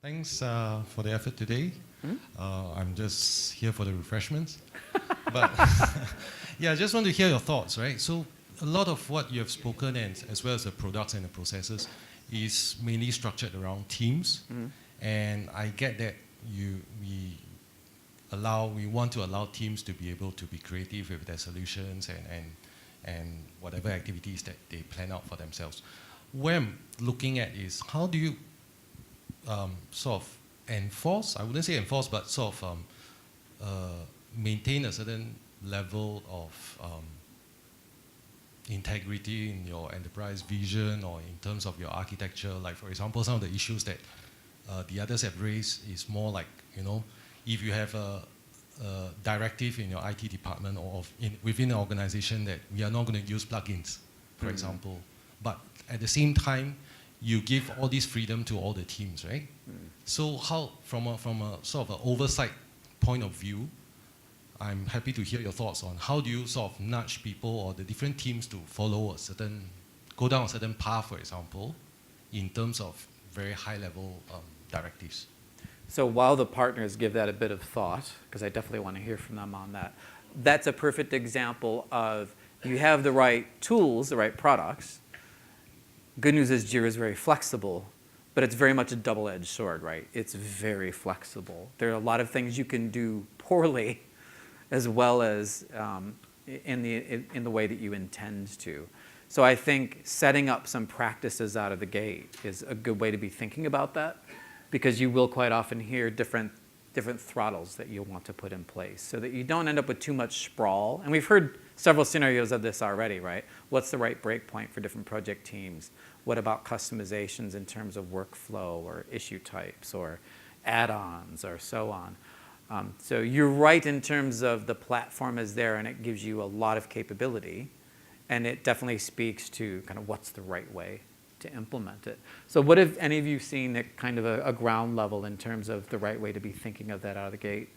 Thanks for the effort today. I'm just here for the refreshments. But yeah, I just want to hear your thoughts, right? So a lot of what you have spoken, and as well as the products and the processes, is mainly structured around teams. And I get that we want to allow teams to be able to be creative with their solutions and whatever activities that they plan out for themselves. Where I'm looking at is how do you sort of enforce, I wouldn't say enforce, but sort of maintain a certain level of integrity in your enterprise vision or in terms of your architecture. Like, for example, some of the issues that the others have raised is more like, if you have a directive in your IT department or within an organization that we are not going to use plugins, for example, but at the same time, you give all this freedom to all the teams, right? So how, from a sort of an oversight point of view, I'm happy to hear your thoughts on how do you sort of nudge people or the different teams to go down a certain path, for example, in terms of very high level directives. So while the partners give that a bit of thought, because I definitely want to hear from them on that, that's a perfect example of you have the right tools, the right products. Good news is Jira is very flexible, but it's very much a double-edged sword, right? It's very flexible. There are a lot of things you can do poorly as well as in the way that you intend to. So I think setting up some practices out of the gate is a good way to be thinking about that, because you will quite often hear different throttles that you'll want to put in place so that you don't end up with too much sprawl. And we've heard several scenarios of this already, right? What's the right breakpoint for different project teams? What about customizations in terms of workflow or issue types or add-ons or so on? So you're right in terms of the platform is there and it gives you a lot of capability, and it definitely speaks to kind of what's the right way to implement it. So what have any of you seen at kind of a ground level in terms of the right way to be thinking of that out of the gate?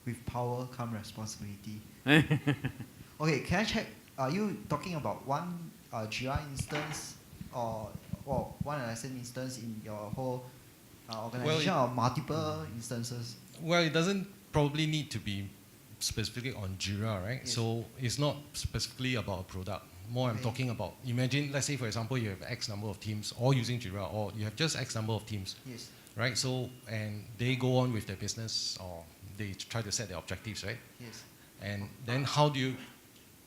With power come responsibility. Okay, can I check, are you talking about one Jira instance or one Atlassian instance in your whole organization, or multiple instances? Well, it doesn't probably need to be specifically on Jira, right? Yes. So it's not specifically about a product. More I'm talking about, imagine, let's say, for example, you have X number of teams all using Jira, or you have just X number of teams, Yes. right? So, and they go on with their business, or they try to set their objectives, right? Yes. And then how do you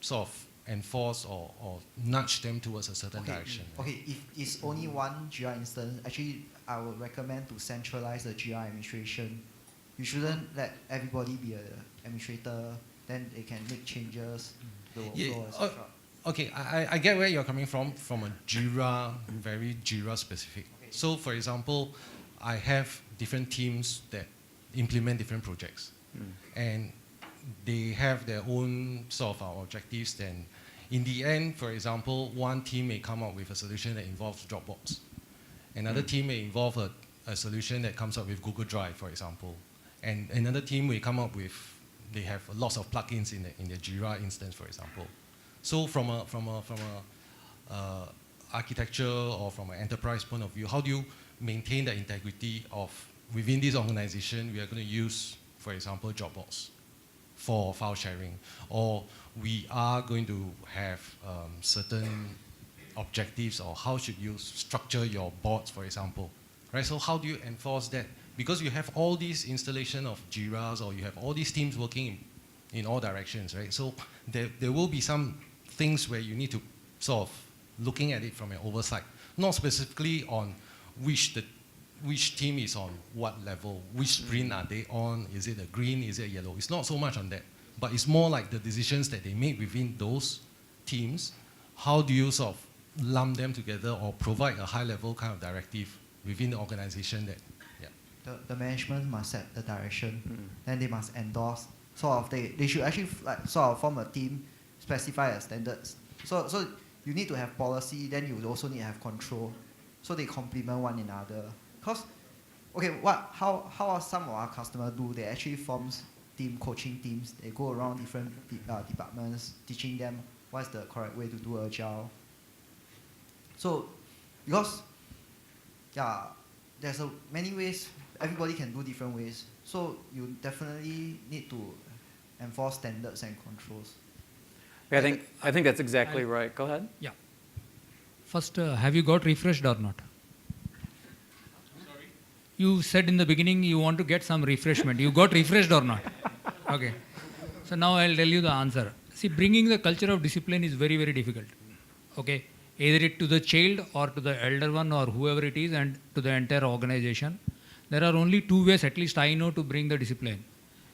sort of enforce or nudge them towards a certain direction? Right? Okay, if it's only one Jira instance, actually I would recommend to centralize the Jira administration. You shouldn't let everybody be an administrator, then they can make changes, the workflow, etc. Okay, I get where you're coming from a Jira, very Jira specific. Okay. So for example, I have different teams that implement different projects. And they have their own sort of objectives. Then in the end, for example, one team may come up with a solution that involves Dropbox. Another team may involve a solution that comes up with Google Drive, for example. And another team may come up with, they have lots of plugins in the Jira instance, for example. So from a architecture or from an enterprise point of view, how do you maintain the integrity of within this organization? We are going to use, for example, Dropbox for file sharing, or we are going to have certain objectives, or how should you structure your boards, for example, right? So how do you enforce that? Because you have all these installation of Jiras, or you have all these teams working in all directions, right? So there will be some things where you need to sort of looking at it from an oversight, not specifically on which team is on what level, which sprint are they on, is it a green, is it a yellow? It's not so much on that, but it's more like the decisions that they make within those teams. How do you sort of lump them together or provide a high level kind of directive within the organization that, yeah. The management must set the direction, then they must endorse. Sort of they should actually sort of form a team, specify a standards. So you need to have policy, then you also need to have control. So they complement one another. Because, okay, how some of our customers do, they actually forms coaching teams. They go around different departments, teaching them what's the correct way to do agile. So, because, yeah, there's many ways everybody can do different ways. So you definitely need to enforce standards and controls. I think that's exactly right. Go ahead. Yeah. First, have you got refreshed or not? Sorry? You said in the beginning you want to get some refreshment. You got refreshed or not? Okay. So now I'll tell you the answer. See, bringing the culture of discipline is very, very difficult. Okay. Either it to the child or to the elder one or whoever it is and to the entire organization. There are only two ways, at least I know, to bring the discipline.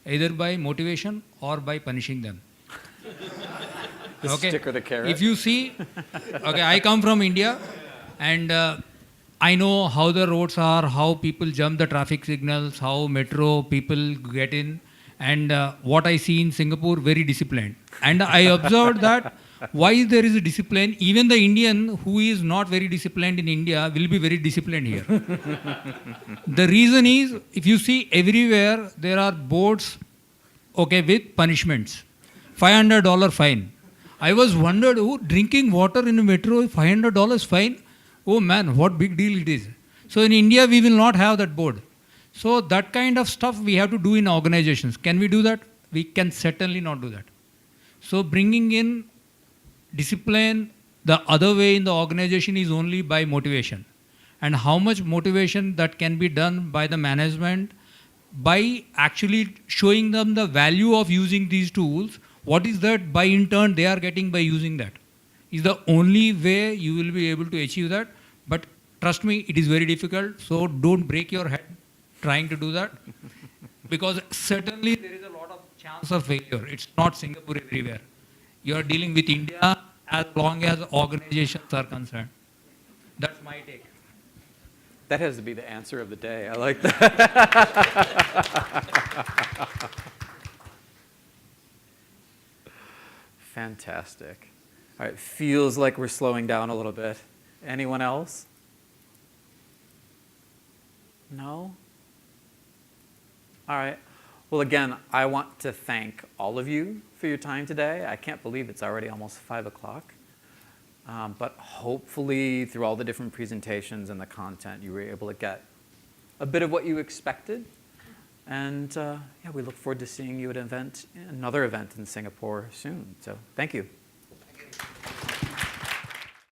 Either by motivation or by punishing them. The stick or the carrot. If you see, okay, I come from India and I know how the roads are, how people jump the traffic signals, how metro people get in, and what I see in Singapore, very disciplined. And I observed that why there is a discipline, even the Indian who is not very disciplined in India will be very disciplined here. The reason is, if you see everywhere, there are boards, okay, with punishments. $500 fine. I was wondered, oh, drinking water in a metro, $500 fine? Oh man, what big deal it is. So in India, we will not have that board. So that kind of stuff we have to do in organizations. Can we do that? We can certainly not do that. So bringing in discipline the other way in the organization is only by motivation. And how much motivation that can be done by the management by actually showing them the value of using these tools. What is that by in turn they are getting by using that? Is the only way you will be able to achieve that. But trust me, it is very difficult. So don't break your head trying to do that. Because certainly there is a lot of chance of failure. It's not Singapore everywhere. You are dealing with India as long as organizations are concerned. That's my take. That has to be the answer of the day. I like that. Fantastic. All right, feels like we're slowing down a little bit. Anyone else? No? All right. Well, again, I want to thank all of you for your time today. I can't believe it's already almost 5 o'clock. But hopefully, through all the different presentations and the content, you were able to get a bit of what you expected. And yeah, we look forward to seeing you at another event in Singapore soon. So thank you. Thank you.